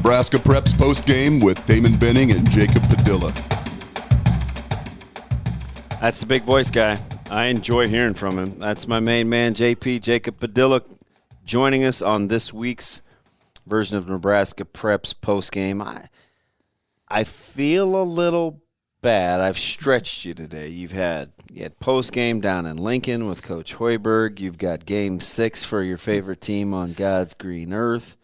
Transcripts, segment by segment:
Nebraska Preps Postgame with Damon Benning and Jacob Padilla. That's the big voice guy. I enjoy hearing from him. That's my main man, JP, Jacob Padilla, joining us on this week's version of Nebraska Preps Postgame. I feel a little bad. I've stretched you today. You had postgame down in Lincoln with Coach Hoiberg. You've got Game 6 for your favorite team on God's green earth.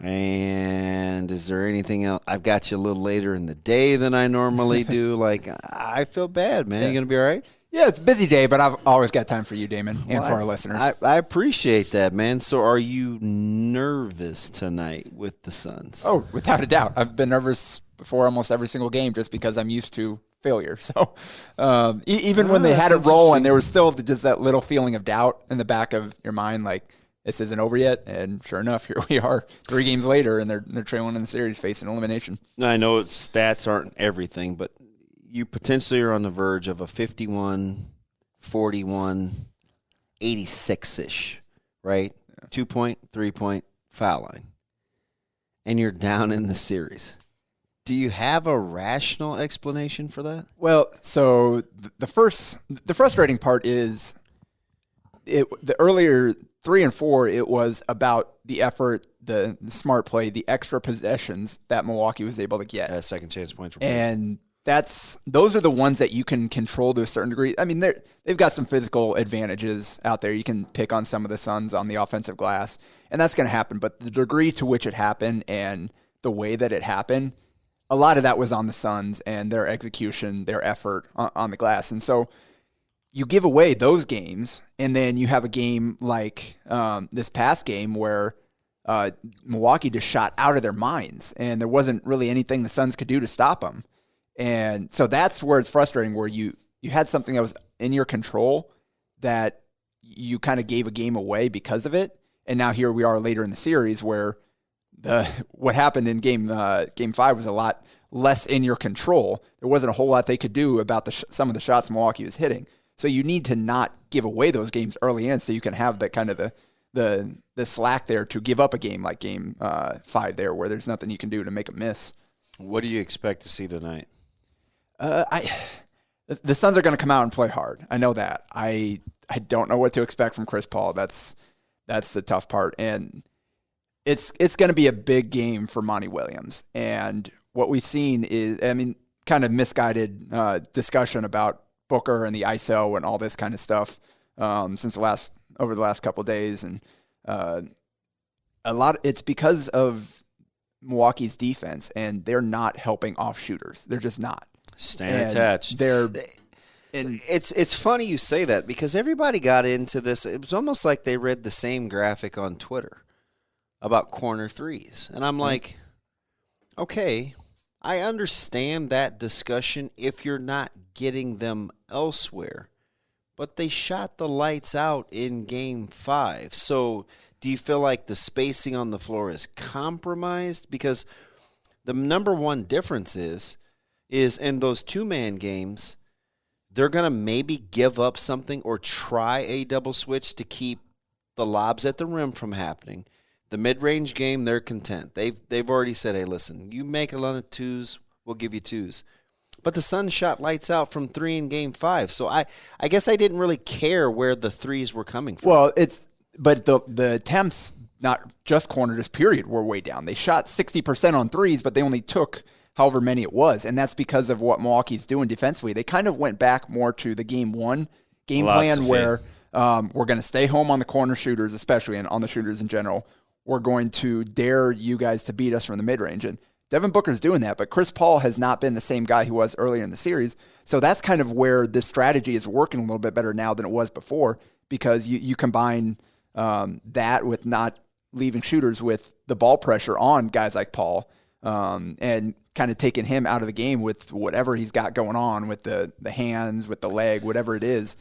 And is there anything else? I've got you a little later in the day than I normally do. I feel bad, man. You going to be all right? Yeah, it's a busy day, but I've always got time for you, Damon, and for our listeners. I appreciate that, man. So are you nervous tonight with the Suns? Oh, without a doubt. I've been nervous before almost every single game just because I'm used to failure. So even when they had it rolling, there was still just that little feeling of doubt in the back of your mind, like, this isn't over yet, and sure enough, here we are 3 games later, and they're trailing in the series, facing elimination. I know stats aren't everything, but you potentially are on the verge of a 51, 41, 86-ish, right? Yeah. 2-point, 3-point foul line. And you're down in the series. Do you have a rational explanation for that? Well, so the frustrating part is the earlier 3 and 4, it was about the effort, the smart play, the extra possessions that Milwaukee was able to get. Second chance points. And those are the ones that you can control to a certain degree. I mean, they've got some physical advantages out there. You can pick on some of the Suns on the offensive glass, and that's going to happen. But the degree to which it happened and the way that it happened, a lot of that was on the Suns and their execution, their effort on the glass. And so you give away those games, and then you have a game like this past game where Milwaukee just shot out of their minds, and there wasn't really anything the Suns could do to stop them. And so that's where it's frustrating, where you had something that was in your control that you kind of gave a game away because of it, and now here we are later in the series where what happened in game 5 was a lot less in your control. There wasn't a whole lot they could do about some of the shots Milwaukee was hitting. So you need to not give away those games early in, so you can have that kind of the slack there to give up a game like game 5 there, where there's nothing you can do to make a miss. What do you expect to see tonight? The Suns are going to come out and play hard. I know that. I don't know what to expect from Chris Paul. That's the tough part, and it's going to be a big game for Monty Williams. And what we've seen is, kind of misguided discussion about Booker and the ISO and all this kind of stuff over the last couple of days, and it's because of Milwaukee's defense, and they're not helping off shooters. They're just not. Staying attached. It's funny you say that, because everybody got into this. It was almost like they read the same graphic on Twitter about corner threes, and I'm like, okay, I understand that discussion if you're not getting them elsewhere, but they shot the lights out in game 5. So do you feel like the spacing on the floor is compromised? Because the number one difference is in those 2-man games, they're going to maybe give up something or try a double switch to keep the lobs at the rim from happening. The mid-range game, they're content. They've already said, hey, listen, you make a lot of 2s, we'll give you 2s. But the Suns shot lights out from 3 in game 5. So I guess I didn't really care where the 3s were coming from. Well, but the attempts, not just corner, just period, were way down. They shot 60% on 3s, but they only took however many it was. And that's because of what Milwaukee's doing defensively. They kind of went back more to the game 1 game plan, where we're going to stay home on the corner shooters, especially, and on the shooters in general. We're going to dare you guys to beat us from the mid-range. And Devin Booker's doing that, but Chris Paul has not been the same guy he was earlier in the series. So that's kind of where this strategy is working a little bit better now than it was before, because you combine that with not leaving shooters with the ball pressure on guys like Paul, and kind of taking him out of the game with whatever he's got going on with the hands, with the leg, whatever it is.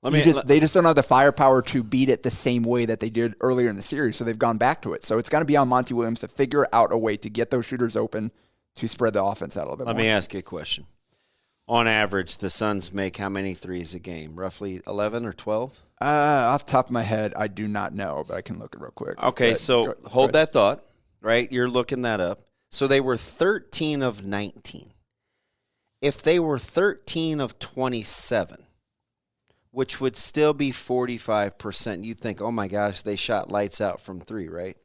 They just don't have the firepower to beat it the same way that they did earlier in the series, so they've gone back to it. So it's going to be on Monty Williams to figure out a way to get those shooters open to spread the offense out a little bit more. Let me ask you a question. On average, the Suns make how many threes a game? Roughly 11 or 12? Off the top of my head, I do not know, but I can look it real quick. Okay, hold that thought. right? You're looking that up. So they were 13 of 19. If they were 13 of 27, which would still be 45%, you'd think, oh my gosh, they shot lights out from three, right?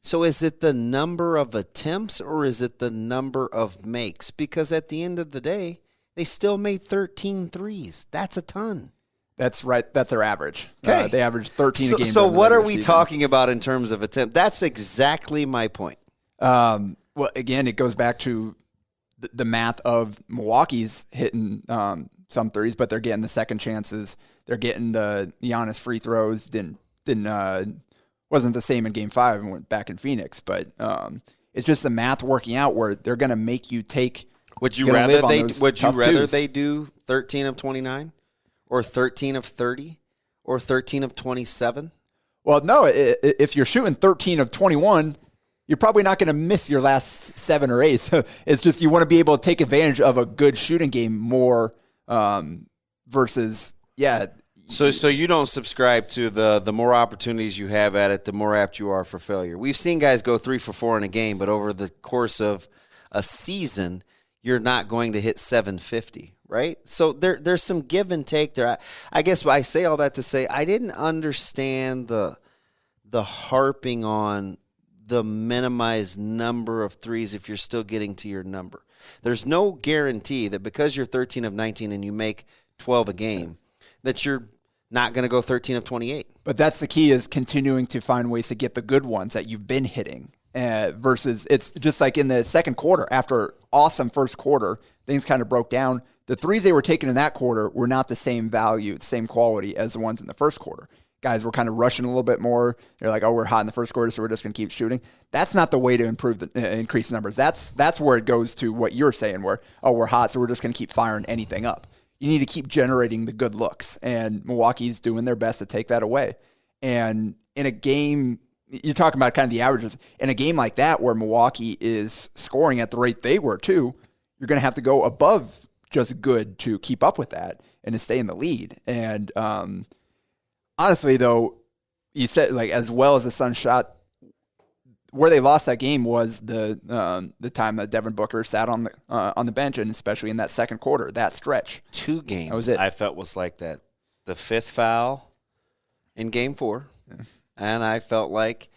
So is it the number of attempts or is it the number of makes? Because at the end of the day, they still made 13 threes. That's a ton. That's right. That's their average. Okay. They average 13 a game. So what are we talking about in terms of attempt? That's exactly my point. Well, again, it goes back to the math of Milwaukee's hitting some threes, but they're getting the second chances. They're getting the Giannis free throws. Wasn't the same in Game 5 and went back in Phoenix, but it's just the math working out where they're going to make you take. Would you rather they do 13 of 29, or 13 of 30, or 13 of 27? Well, no. If you're shooting 13 of 21, you're probably not going to miss your last 7 or 8. So it's just you want to be able to take advantage of a good shooting game more versus So you don't subscribe to the more opportunities you have at it, the more apt you are for failure. We've seen guys go 3 for 4 in a game, but over the course of a season, you're not going to hit 750, right? So there's some give and take there. I guess I say all that to say I didn't understand the harping on the minimized number of threes if you're still getting to your number. There's no guarantee that because you're 13 of 19 and you make 12 a game, that you're not going to go 13 of 28. But that's the key, is continuing to find ways to get the good ones that you've been hitting. Versus it's just like in the second quarter, after awesome first quarter, things kind of broke down. The threes they were taking in that quarter were not the same value, the same quality as the ones in the first quarter. Guys were kind of rushing a little bit more. They're like, oh, we're hot in the first quarter, so we're just going to keep shooting. That's not the way to increase numbers. That's where it goes to what you're saying, where, oh, we're hot, so we're just going to keep firing anything up. You need to keep generating the good looks, and Milwaukee's doing their best to take that away. And in a game, you're talking about kind of the averages. In a game like that where Milwaukee is scoring at the rate they were too, you're going to have to go above just good to keep up with that and to stay in the lead. And honestly, though, you said, like, as well as the Suns shot, where they lost that game was the time that Devin Booker sat on the bench, and especially in that second quarter, that stretch. 2 games that was it. I felt was like that. The 5th foul in Game 4, and I felt like,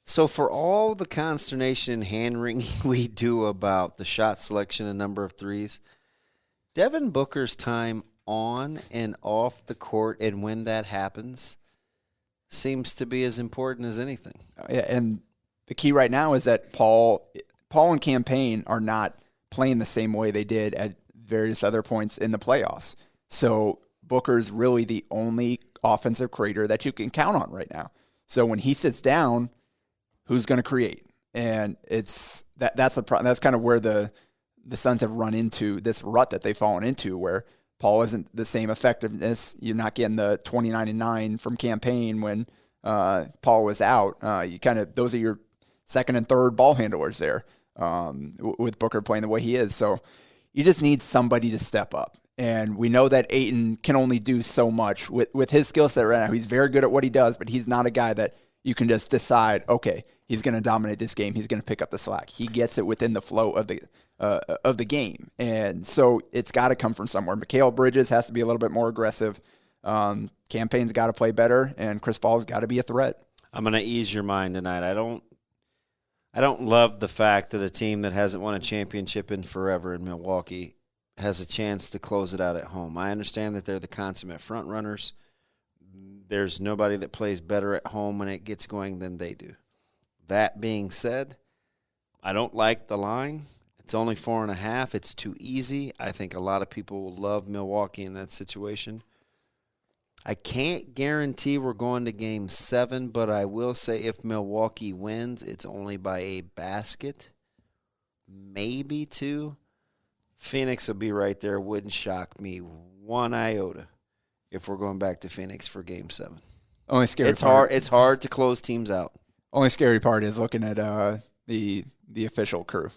so for all the consternation and hand-wringing we do about the shot selection and number of threes, Devin Booker's time on and off the court, and when that happens, seems to be as important as anything. Yeah, and the key right now is that Paul and Campaign are not playing the same way they did at various other points in the playoffs. So Booker's really the only offensive creator that you can count on right now. So when he sits down, who's going to create? And it's that's kind of where the Suns have run into this rut that they've fallen into, where Paul isn't the same effectiveness. You're not getting the 29-9 from Campaign when Paul was out. Those are your second and third ball handlers there, with Booker playing the way he is. So you just need somebody to step up. And we know that Ayton can only do so much with his skill set right now. He's very good at what he does, but he's not a guy that you can just decide, okay, he's going to dominate this game. He's going to pick up the slack. He gets it within the flow of the game. And so it's got to come from somewhere. Mikal Bridges has to be a little bit more aggressive. Campaign's got to play better, and Chris Paul's got to be a threat. I'm going to ease your mind tonight. I don't love the fact that a team that hasn't won a championship in forever in Milwaukee has a chance to close it out at home. I understand that they're the consummate front runners. There's nobody that plays better at home when it gets going than they do. That being said, I don't like the line. It's only 4.5. It's too easy. I think a lot of people will love Milwaukee in that situation. I can't guarantee we're going to Game 7, but I will say if Milwaukee wins, it's only by a basket, maybe 2. Phoenix will be right there. Wouldn't shock me 1 iota if we're going back to Phoenix for Game 7. Only scary it's part. It's hard to close teams out. Only scary part is looking at the official crew.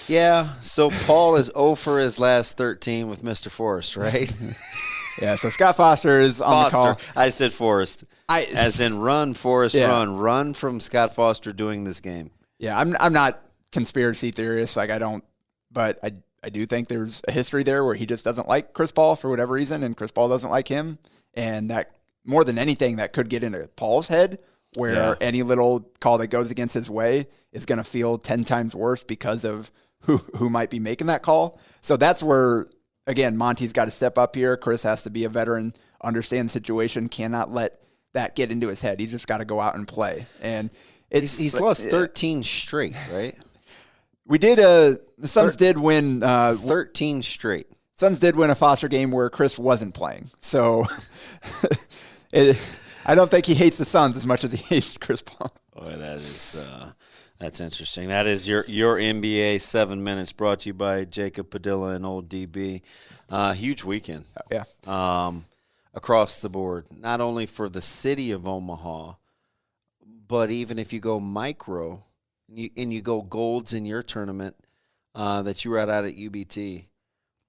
Yeah, so Paul is 0 for his last 13 with Mr. Forrest, right? Yeah, so Scott Foster is on the call. I said Forrest. As in run, Forrest, run. Run from Scott Foster doing this game. Yeah, I'm not conspiracy theorist. Like, but I do think there's a history there where he just doesn't like Chris Paul for whatever reason, and Chris Paul doesn't like him. And that, more than anything, that could get into Paul's head, where any little call that goes against his way is going to feel 10 times worse because of who might be making that call. So that's where, again, Monty's got to step up here. Chris has to be a veteran, understand the situation, cannot let that get into his head. He's just got to go out and play. And he's lost 13 straight, right? We did the Suns did win 13 straight. Suns did win a Foster game where Chris wasn't playing. So I don't think he hates the Suns as much as he hates Chris Paul. Boy, that's interesting. That is your NBA 7 minutes, brought to you by Jacob Padilla and Old DB. Huge weekend. Yeah. Across the board, not only for the city of Omaha, but even if you go micro and you go golds in your tournament that you were out at UBT,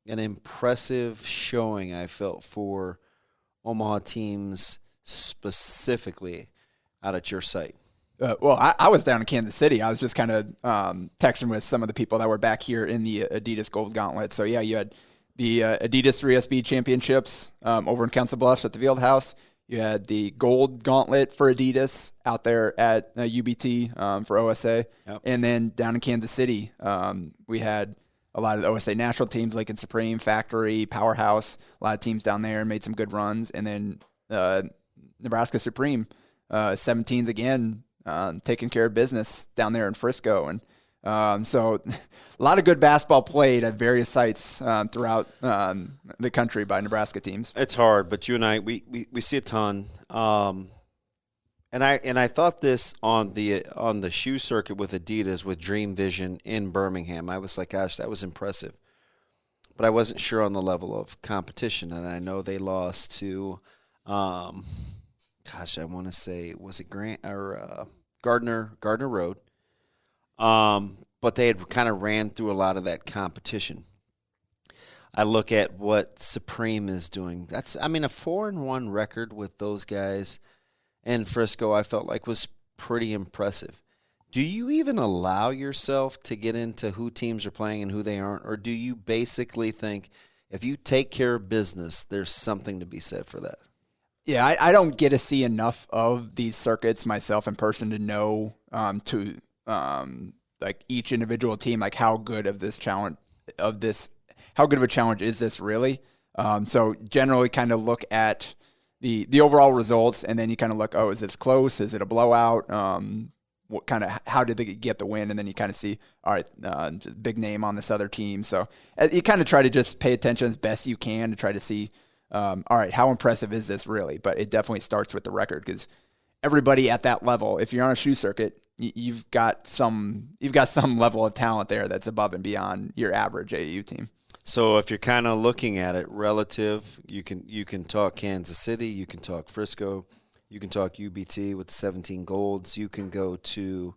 an impressive showing, I felt, for Omaha teams specifically out at your site. Well, I was down in Kansas City. I was just kind of texting with some of the people that were back here in the Adidas Gold Gauntlet. So, yeah, you had the Adidas 3SB Championships over in Council Bluffs at the Field House. You had the Gold Gauntlet for Adidas out there at UBT for OSA. Yep. And then down in Kansas City, we had a lot of the OSA national teams, Lincoln Supreme, Factory, Powerhouse, a lot of teams down there made some good runs. And then Nebraska Supreme, 17s again, taking care of business down there in Frisco. And so a lot of good basketball played at various sites throughout the country by Nebraska teams. It's hard, but you and I, we see a ton. And I thought this on the shoe circuit with Adidas with Dream Vision in Birmingham. I was like, gosh, that was impressive. But I wasn't sure on the level of competition, and I know they lost to, I want to say, was it Grant or Gardner Road? But they had kind of ran through a lot of that competition. I look at what Supreme is doing. A 4-1 record with those guys in Frisco, I felt like was pretty impressive. Do you even allow yourself to get into who teams are playing and who they aren't? Or do you basically think if you take care of business, there's something to be said for that? Yeah, I don't get to see enough of these circuits myself in person to know like each individual team, like how good of a challenge is this really? So generally kind of look at the overall results, and then you kind of look, is this close? Is it a blowout? How did they get the win? And then you kind of see, all right, big name on this other team. So you kind of try to just pay attention as best you can to try to see, all right, how impressive is this really? But it definitely starts with the record, because everybody at that level, if you're on a shoe circuit, you've got some level of talent there that's above and beyond your average AAU team. So if you're kind of looking at it relative, you can talk Kansas City, you can talk Frisco, you can talk UBT with the 17 golds, you can go to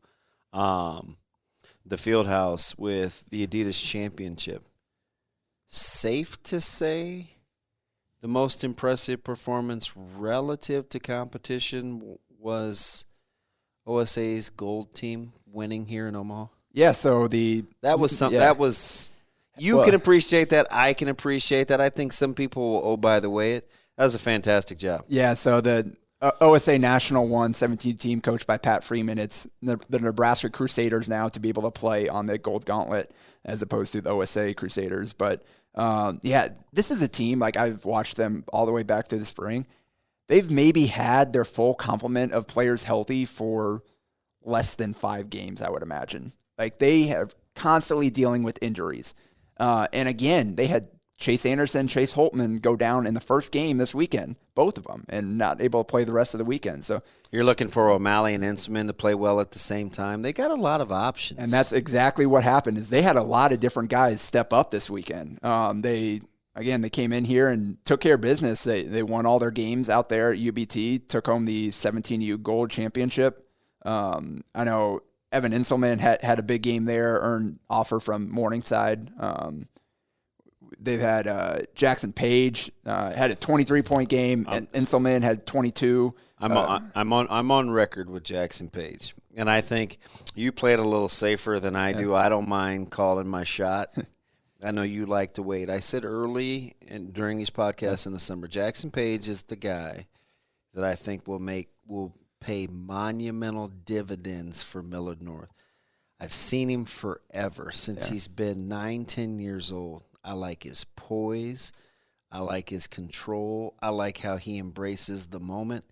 the Field House with the Adidas Championship. Safe to say the most impressive performance relative to competition was OSA's gold team winning here in Omaha. Yeah, so that was something that was. You can appreciate that. I can appreciate that. I think some people will, by the way, that was a fantastic job. Yeah, so the OSA National 117 team coached by Pat Freeman. It's the Nebraska Crusaders now to be able to play on the Gold Gauntlet as opposed to the OSA Crusaders. But, this is a team, like I've watched them all the way back to the spring. They've maybe had their full complement of players healthy for less than 5 games, I would imagine. Like they have constantly dealing with injuries. And again, they had Chase Anderson, Chase Holtman go down in the first game this weekend, both of them, and not able to play the rest of the weekend. So you're looking for O'Malley and Inseman to play well at the same time. They got a lot of options. And that's exactly what happened, is they had a lot of different guys step up this weekend. They came in here and took care of business. They won all their games out there at UBT, took home the 17U Gold Championship. I know Evan Inselman had a big game there, earned offer from Morningside. they've had Jackson Page had a 23-point game, and Inselman had 22. I'm on record with Jackson Page, and I think you played a little safer than I do. I don't mind calling my shot. I know you like to wait. I said early and during these podcasts in the summer, Jackson Page is the guy that I think will pay monumental dividends for Millard North. I've seen him forever since he's been 9-10 years old. I like his poise. I like his control. I like how he embraces the moment.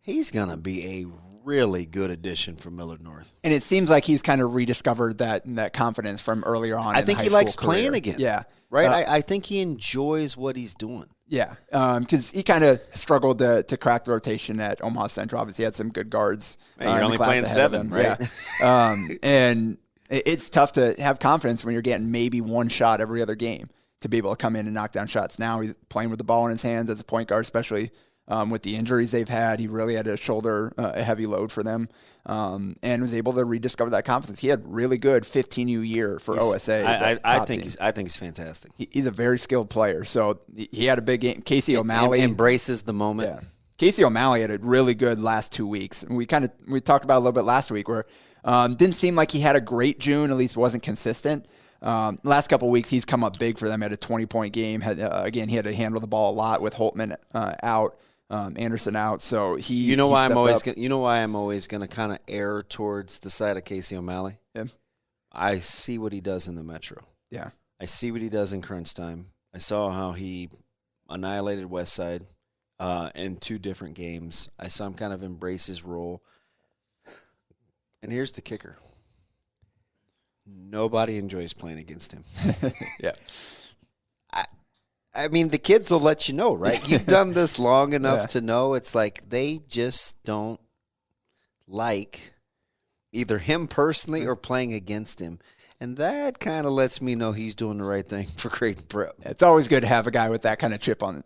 He's going to be a really good addition for Millard North. And it seems like he's kind of rediscovered that confidence from earlier on. I think he likes playing again. Yeah. Right? I think he enjoys what he's doing. Yeah. Because he kind of struggled to crack the rotation at Omaha Central. Obviously, he had some good guards. You're only playing 7, right? Yeah. And it's tough to have confidence when you're getting maybe one shot every other game to be able to come in and knock down shots. Now he's playing with the ball in his hands as a point guard, especially with the injuries they've had. He really had to shoulder a heavy load for them and was able to rediscover that confidence. He had really good 15U year for OSA. I think he's fantastic. He's a very skilled player. So he had a big game. Casey O'Malley embraces the moment. Yeah. Casey O'Malley had a really good last 2 weeks. And we talked about it a little bit last week where didn't seem like he had a great June, at least wasn't consistent. Last couple of weeks, he's come up big for them. Had a 20-point game. Again, he had to handle the ball a lot with Holtman out, Anderson out. So You know why I'm always going to kind of err towards the side of Casey O'Malley? Yeah. I see what he does in the Metro. Yeah. I see what he does in crunch time. I saw how he annihilated Westside in 2 different games. I saw him kind of embrace his role. And here's the kicker. Nobody enjoys playing against him. Yeah. I mean, the kids will let you know, right? You've done this long enough to know it's like they just don't like either him personally or playing against him. And that kind of lets me know he's doing the right thing for Creighton Prep. It's always good to have a guy with that kind of chip on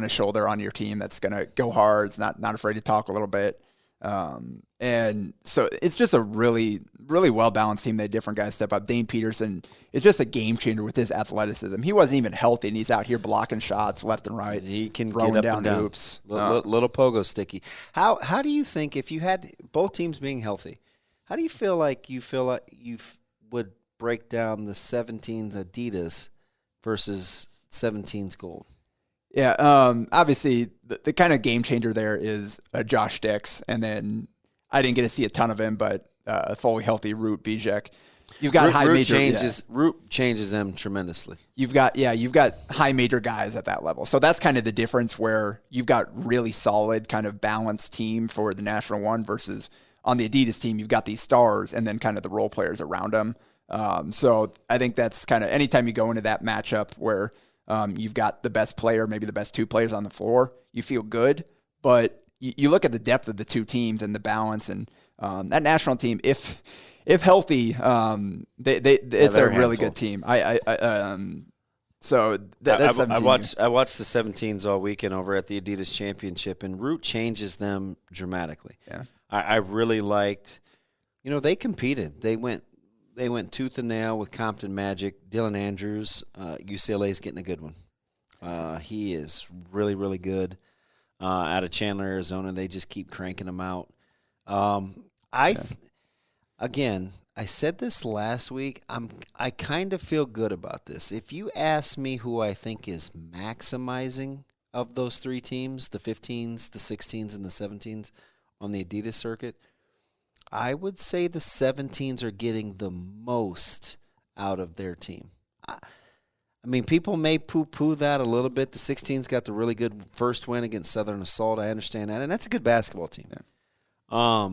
his shoulder on your team that's going to go hard, is not afraid to talk a little bit. And so it's just a really, really well-balanced team. They had different guys step up. Dane Peterson is just a game changer with his athleticism. He wasn't even healthy, and he's out here blocking shots left and right. He can throwing get up down and down. hoops. Little pogo sticky. How do you think, if you had both teams being healthy, how do you feel like you would break down the 17's Adidas versus 17's Gold? Yeah, obviously the kind of game changer there is Josh Dix, and then I didn't get to see a ton of him, but a fully healthy Root Bijek. You've got Root changes them tremendously. You've got high major guys at that level, so that's kind of the difference where you've got really solid kind of balanced team for the National One versus on the Adidas team you've got these stars and then kind of the role players around them. So I think that's kind of anytime you go into that matchup where you've got the best player, maybe the best 2 players on the floor, you feel good. But you look at the depth of the 2 teams and the balance, and that national team, if healthy, it's a really good team. So that's I watched the 17s all weekend over at the Adidas Championship, and Root changes them dramatically. Yeah, I really liked. They competed. They went tooth and nail with Compton Magic. Dylan Andrews, UCLA's getting a good one. He is really, really good. Out of Chandler, Arizona, they just keep cranking him out. I said this last week. I kind of feel good about this. If you ask me who I think is maximizing of those 3 teams, the 15s, the 16s, and the 17s on the Adidas circuit, I would say the 17s are getting the most out of their team. I mean, people may poo-poo that a little bit. The 16s got the really good first win against Southern Assault. I understand that, and that's a good basketball team. Yeah.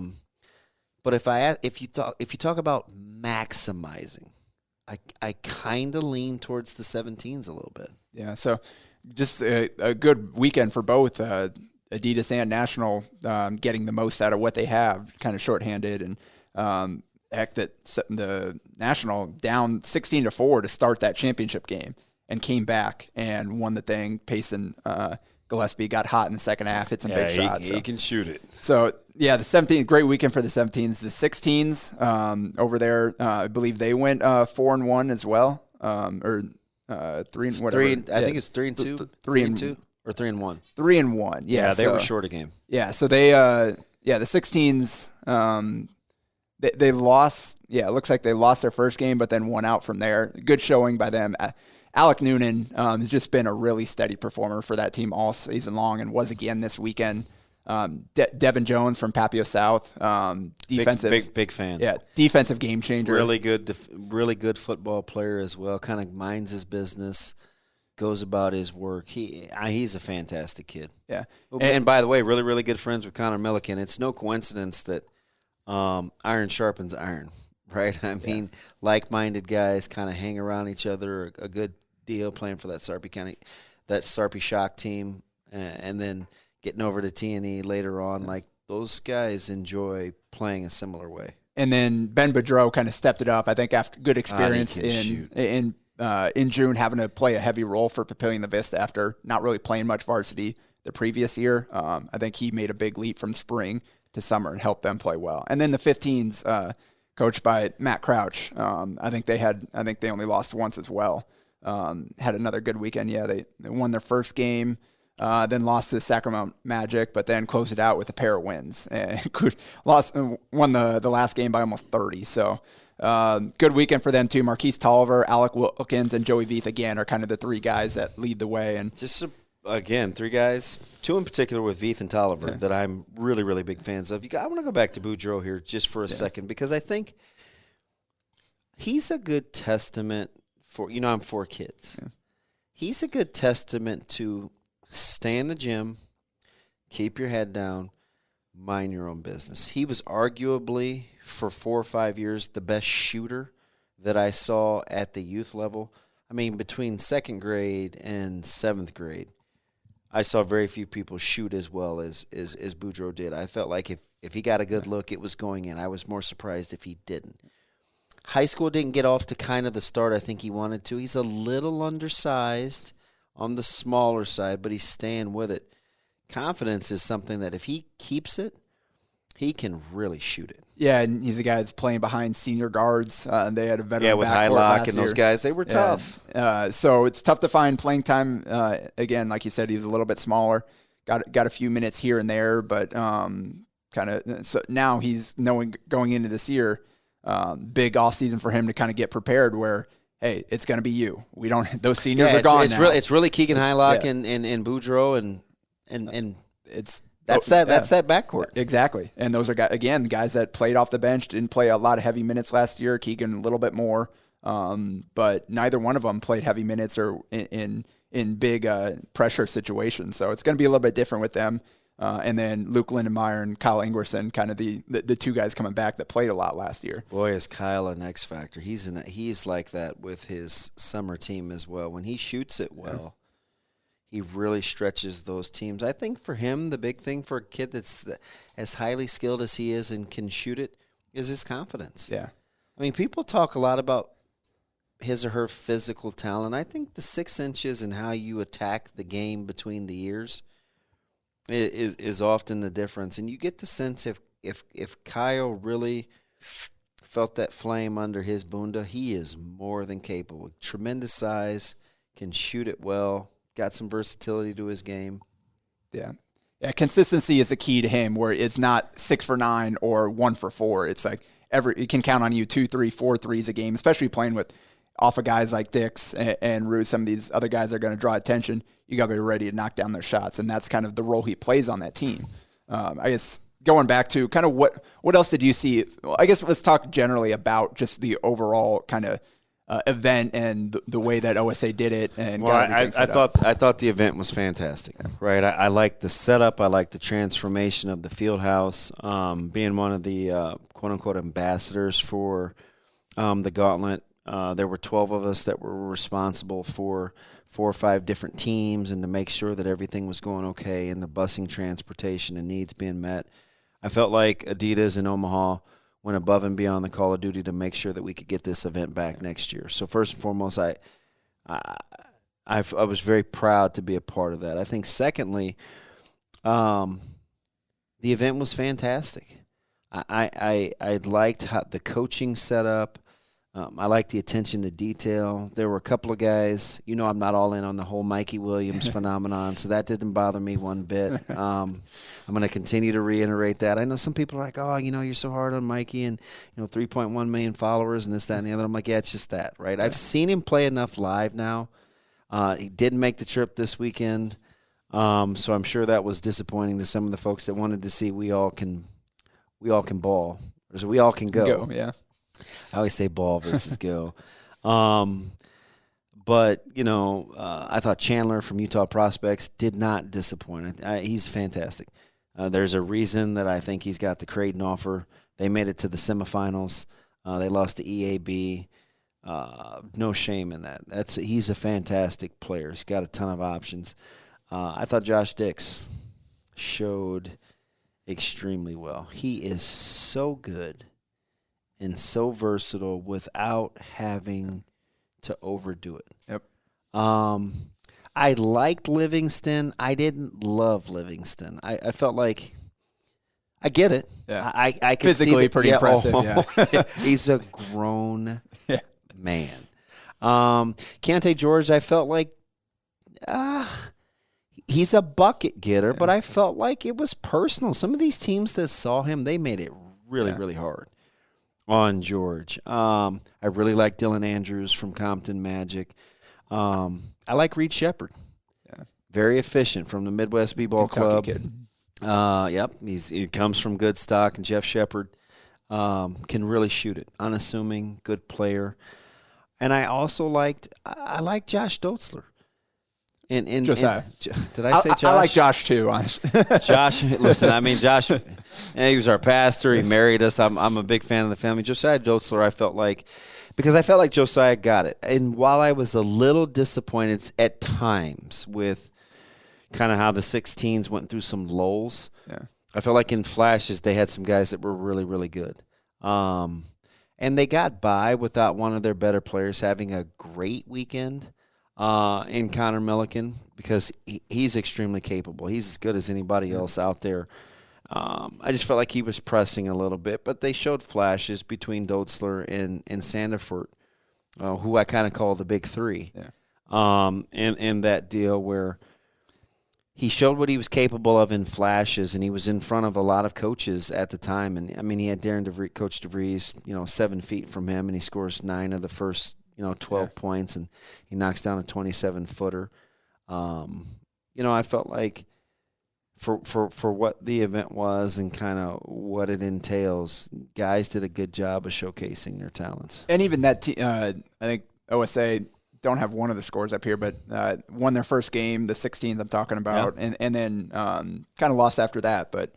But if you talk about maximizing, I kind of lean towards the 17s a little bit. Yeah. So just a good weekend for both Adidas and National, getting the most out of what they have, kind of shorthanded, and that the National down 16-4 to start that championship game and came back and won the thing. Payson Gillespie got hot in the second half, hit some big shots. He can shoot it. So, yeah, the 17th, great weekend for the 17s. The 16s over there, I believe they went 4-1 as well. 3 and whatever. I think it's 3-2, 3-2, or 3-1. 3-1. Yeah, they were short a game. Yeah, so they the 16s they lost. Yeah, it looks like they lost their first game, but then won out from there. Good showing by them. Alec Noonan has just been a really steady performer for that team all season long, and was again this weekend. Devin Jones from Papio South, defensive big fan. Yeah, defensive game changer. Really good football player as well. Kind of minds his business, goes about his work. He's a fantastic kid. Yeah, and by the way, really good friends with Connor Milliken. It's no coincidence that iron sharpens iron, right? I mean, like-minded guys kind of hang around each other. A good deal playing for that Sarpy Shock team, and then getting over to T&E later on. Like, those guys enjoy playing a similar way. And then Ben Boudreau kind of stepped it up, I think, after good experience in June, having to play a heavy role for Papillion the Vista after not really playing much varsity the previous year. I think he made a big leap from spring to summer and helped them play well. And then the 15s, coached by Matt Crouch, I think they only lost once as well. Had another good weekend. Yeah, they won their first game. Then lost to the Sacramento Magic, but then closed it out with a pair of wins. And won the last game by almost 30. So good weekend for them too. Marquise Tolliver, Alec Wilkins, and Joey Veith again are kind of the three guys that lead the way. And again, three guys, two in particular with Veith and Tolliver that I'm really big fans of. I want to go back to Boudreau here just for a second, because I think he's a good testament for, I'm 4 kids. Yeah. He's a good testament to stay in the gym, keep your head down, mind your own business. He was arguably, for 4 or 5 years, the best shooter that I saw at the youth level. I mean, between 2nd grade and 7th grade, I saw very few people shoot as well as Boudreau did. I felt like if he got a good look, it was going in. I was more surprised if he didn't. High school didn't get off to kind of the start I think he wanted to. He's a little undersized on the smaller side, but he's staying with it. Confidence is something that if he keeps it, he can really shoot it. Yeah, and he's a guy that's playing behind senior guards. They had a veteran with backcourt Hylock and those guys. They were tough. So it's tough to find playing time. Again, like you said, he was a little bit smaller. Got a few minutes here and there, but so now he's going into this year, big off season for him to kind of get prepared. Where hey, it's going to be you. We don't; those seniors are gone now. It's really Keegan Hylock and Boudreau and it's. That's that backcourt. Exactly. And those are, guys that played off the bench, didn't play a lot of heavy minutes last year. Keegan a little bit more. But neither one of them played heavy minutes or in big pressure situations. So it's going to be a little bit different with them. And then Luke Lindenmeyer and Kyle Ingerson, kind of the two guys coming back that played a lot last year. Boy, is Kyle an X factor. He's like that with his summer team as well. When he shoots it well, he really stretches those teams. I think for him, the big thing for a kid that's as highly skilled as he is and can shoot it is his confidence. Yeah. I mean, people talk a lot about his or her physical talent. I think the 6 inches and how you attack the game between the ears is often the difference. And you get the sense if Kyle really felt that flame under his bunda, he is more than capable. Tremendous size, can shoot it well. Got some versatility to his game. Yeah. Consistency is the key to him, where it's not 6 for 9 or 1 for 4. It's like you can count on you 2, 3, 4 threes a game, especially playing off of guys like Dix and Root. Some of these other guys are going to draw attention. You got to be ready to knock down their shots, and that's kind of the role he plays on that team. I guess going back to kind of what else did you see? Well, I guess let's talk generally about just the overall kind of event and the way that OSA did it. And I thought the event was fantastic. Right, I liked the setup. I liked the transformation of the field house. Being one of the quote unquote ambassadors for the Gauntlet, there were 12 of us that were responsible for 4 or 5 different teams, and to make sure that everything was going okay and the busing, transportation, and needs being met. I felt like Adidas in Omaha went above and beyond the call of duty to make sure that we could get this event back next year. So first and foremost, I was very proud to be a part of that. I think secondly, the event was fantastic. I liked how the coaching setup. I like the attention to detail. There were a couple of guys. I'm not all in on the whole Mikey Williams phenomenon, so that didn't bother me one bit. I'm going to continue to reiterate that. I know some people are like, oh, you're so hard on Mikey and, 3.1 million followers and this, that, and the other. I'm like, yeah, it's just that, right? I've seen him play enough live now. He didn't make the trip this weekend, so I'm sure that was disappointing to some of the folks that wanted to see we all can ball, or so we all can go. Yeah. I always say ball versus go. But, I thought Chandler from Utah Prospects did not disappoint. He's fantastic. There's a reason that I think he's got the Creighton offer. They made it to the semifinals. They lost to EAB. No shame in that. He's a fantastic player. He's got a ton of options. I thought Josh Dix showed extremely well. He is so good and so versatile without having to overdo it. Yep. I liked Livingston. I didn't love Livingston. I felt like I get it. Yeah. I can physically see pretty impressive. Yeah. He's a grown man. Keontae George, I felt like he's a bucket getter, but I felt like it was personal. Some of these teams that saw him, they made it really, really hard on George. I really like Dylan Andrews from Compton Magic. I like Reed Shepard. Yeah. Very efficient from the Midwest B-Ball Club. Kid. Yep. He comes from good stock, and Jeff Shepard can really shoot it. Unassuming, good player. And I also liked Josh Dotzler. Did I say Josh? I like Josh too, honestly. Josh, listen, Josh, he was our pastor. He married us. I'm a big fan of the family. Josiah Dotzler, I felt like Josiah got it. And while I was a little disappointed at times with kind of how the 16s went through some lulls, I felt like in flashes they had some guys that were really, really good. And they got by without one of their better players having a great weekend. In Connor Milliken, because he's extremely capable. He's as good as anybody else out there. I just felt like he was pressing a little bit, but they showed flashes between Dotzler and Sandiford, who I kind of call the big three. Yeah. In that deal where he showed what he was capable of in flashes, and he was in front of a lot of coaches at the time. And he had Coach DeVries, 7 feet from him, and he scores 9 of the first 12 points, and he knocks down a 27-footer. I felt like for what the event was and kind of what it entails, guys did a good job of showcasing their talents. And even that, I think OSA don't have one of the scores up here, but won their first game, the 16th I'm talking about, and then kind of lost after that. But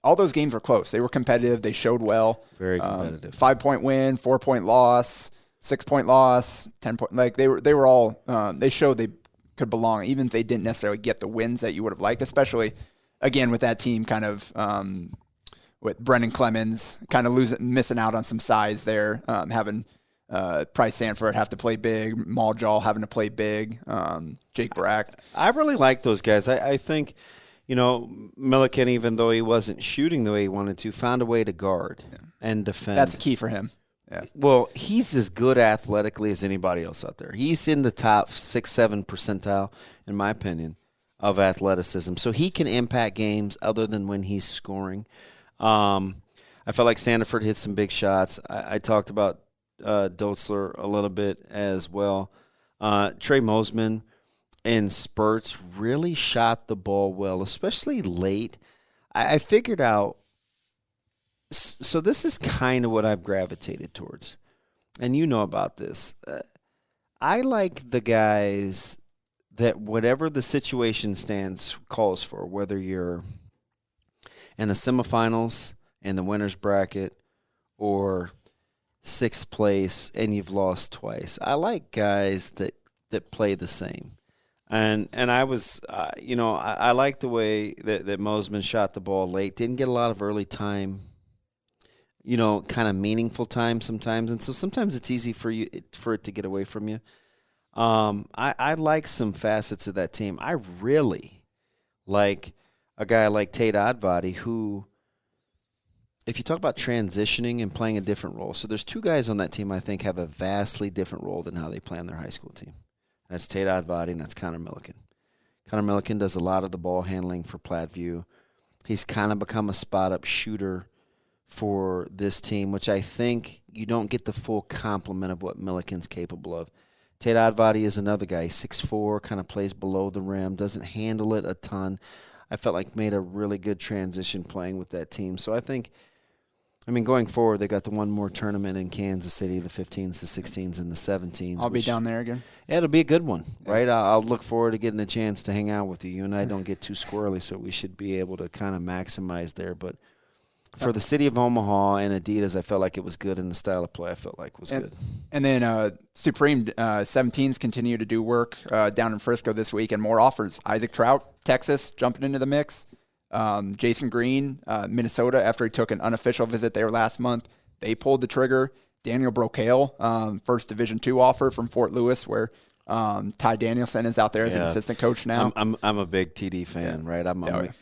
all those games were close. They were competitive. They showed well. Very competitive. 5-point win, 4-point loss, 6-point loss, 10-point. Like they were all. They showed they could belong, even if they didn't necessarily get the wins that you would have liked. Especially, again, with that team kind of with Brendan Clemens kind of missing out on some size there, having Price Sanford have to play big, Maljaw having to play big, Jake Brack. I really like those guys. I think. Milliken, even though he wasn't shooting the way he wanted to, found a way to guard and defend. That's key for him. Yeah. Well, he's as good athletically as anybody else out there. He's in the top 6-7 percentile, in my opinion, of athleticism. So he can impact games other than when he's scoring. I felt like Sandiford hit some big shots. I talked about Dotzler a little bit as well. Trey Mosman, in spurts, really shot the ball well, especially late. I figured out, so this is kind of what I've gravitated towards, and you know about this. I like the guys that whatever the situation calls for, whether you're in the semifinals, in the winner's bracket, or 6th place and you've lost twice. I like guys that play the same. And I was, I like the way that Mosman shot the ball late. Didn't get a lot of early time, kind of meaningful time sometimes. And so sometimes it's easy for it to get away from you. I like some facets of that team. I really like a guy like Tate Oddbody, who if you talk about transitioning and playing a different role, so there's two guys on that team I think have a vastly different role than how they play on their high school team. That's Tate Advadi and that's Connor Milliken. Connor Milliken does a lot of the ball handling for Platteview. He's kind of become a spot-up shooter for this team, which I think you don't get the full complement of what Milliken's capable of. Tate Advadi is another guy, 6'4", kind of plays below the rim, doesn't handle it a ton. I felt like made a really good transition playing with that team. So I think, going forward, they got the one more tournament in Kansas City, the 15s, the 16s, and the 17s. I'll be down there again. Yeah, it'll be a good one, right? I'll look forward to getting a chance to hang out with you. You and I don't get too squirrely, so we should be able to kind of maximize there. But for the city of Omaha and Adidas, I felt like it was good, and the style of play I felt like was good. And then Supreme 17s continue to do work down in Frisco this week, and more offers. Isaac Trout, Texas, jumping into the mix. Jason Green, Minnesota, after he took an unofficial visit there last month, they pulled the trigger. Daniel Brocale, first Division II offer from Fort Lewis, where Ty Danielson is out there as an assistant coach now. I'm a big TD fan, right? I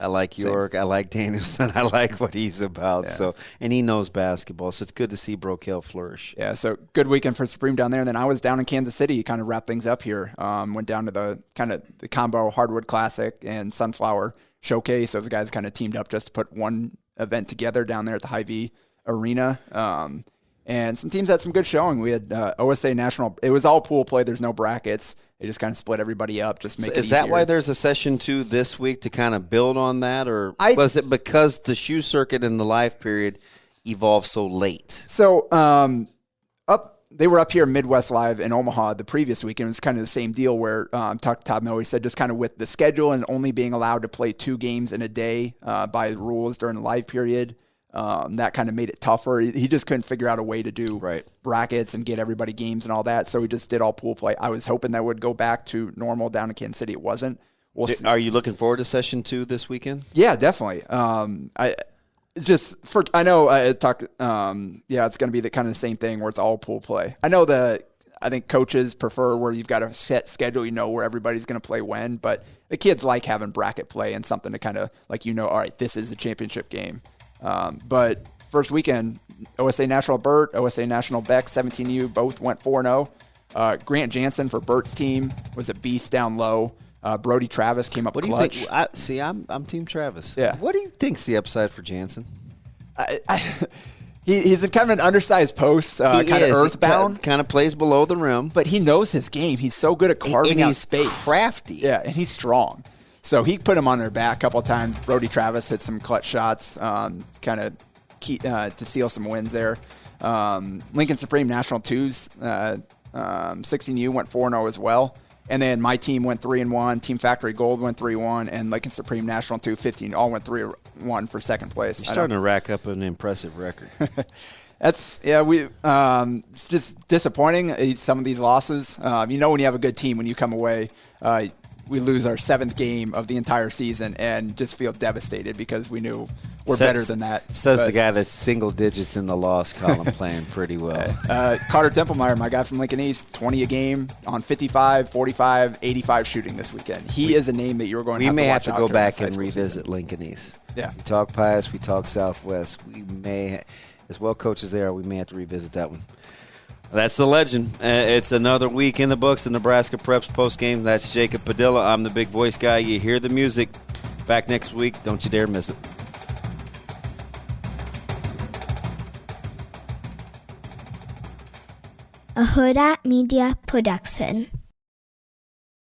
like York. Same. I like Danielson. I like what he's about. Yeah. So, and he knows basketball, so it's good to see Brocale flourish. Yeah, so good weekend for Supreme down there. And then I was down in Kansas City, kind of wrap things up here. Went down to the combo Hardwood Classic and Sunflower Showcase. Those guys kind of teamed up just to put one event together down there at the Hy-Vee Arena. And some teams had some good showing. We had OSA National. It was all pool play. There's no brackets. They just kind of split everybody up. Just make it easier. Is that why there's a session 2 this week to kind of build on that? Or was it because the shoe circuit and the live period evolved so late? So they were up here Midwest Live in Omaha the previous week, and it was kind of the same deal where talked to Todd Miller. He said just kind of with the schedule and only being allowed to play 2 games in a day by the rules during the live period, that kind of made it tougher. He just couldn't figure out a way to do brackets and get everybody games and all that, so he just did all pool play. I was hoping that would go back to normal down in Kansas City. It wasn't. Are you looking forward to session 2 this weekend? Yeah, definitely. It's going to be the kind of the same thing where it's all pool play. I think coaches prefer where you've got a set schedule, where everybody's going to play when, but the kids like having bracket play and something to kind of all right, this is a championship game. But first weekend, OSA National Burt, OSA National Beck, 17U, both went 4-0. Grant Jansen for Burt's team was a beast down low. Brody Travis came up clutch. What do you think? I'm Team Travis. Yeah. What do you think's the upside for Jansen? He's in kind of an undersized post, kind of earthbound. Kind of plays below the rim. But he knows his game. He's so good at carving out space. He's crafty. Yeah, and he's strong. So he put him on their back a couple of times. Brody Travis hit some clutch shots, kind of to seal some wins there. Lincoln Supreme National 2s, 16U went 4-0 as well. And then my team went 3-1. Team Factory Gold went 3-1, and Lincoln Supreme National 2-15 all went 3-1 for second place. You're starting to rack up an impressive record. It's just disappointing. Some of these losses. When you have a good team, when you come away, we lose our 7th game of the entire season and just feel devastated because we knew we're better than that. Says the guy that's single digits in the loss column playing pretty well. Carter Templemeyer, my guy from Lincoln East, 20 a game on 55, 45, 85 shooting this weekend. He is a name that you're going to have to watch. We may have to go back and revisit Lincoln East. Yeah. We talk Pius, we talk Southwest. We may, as well coaches there, we may have to revisit that one. That's the legend. It's another week in the books, the Nebraska Preps postgame. That's Jacob Padilla. I'm the big voice guy. You hear the music. Back next week. Don't you dare miss it. A Hurrdat Media Production.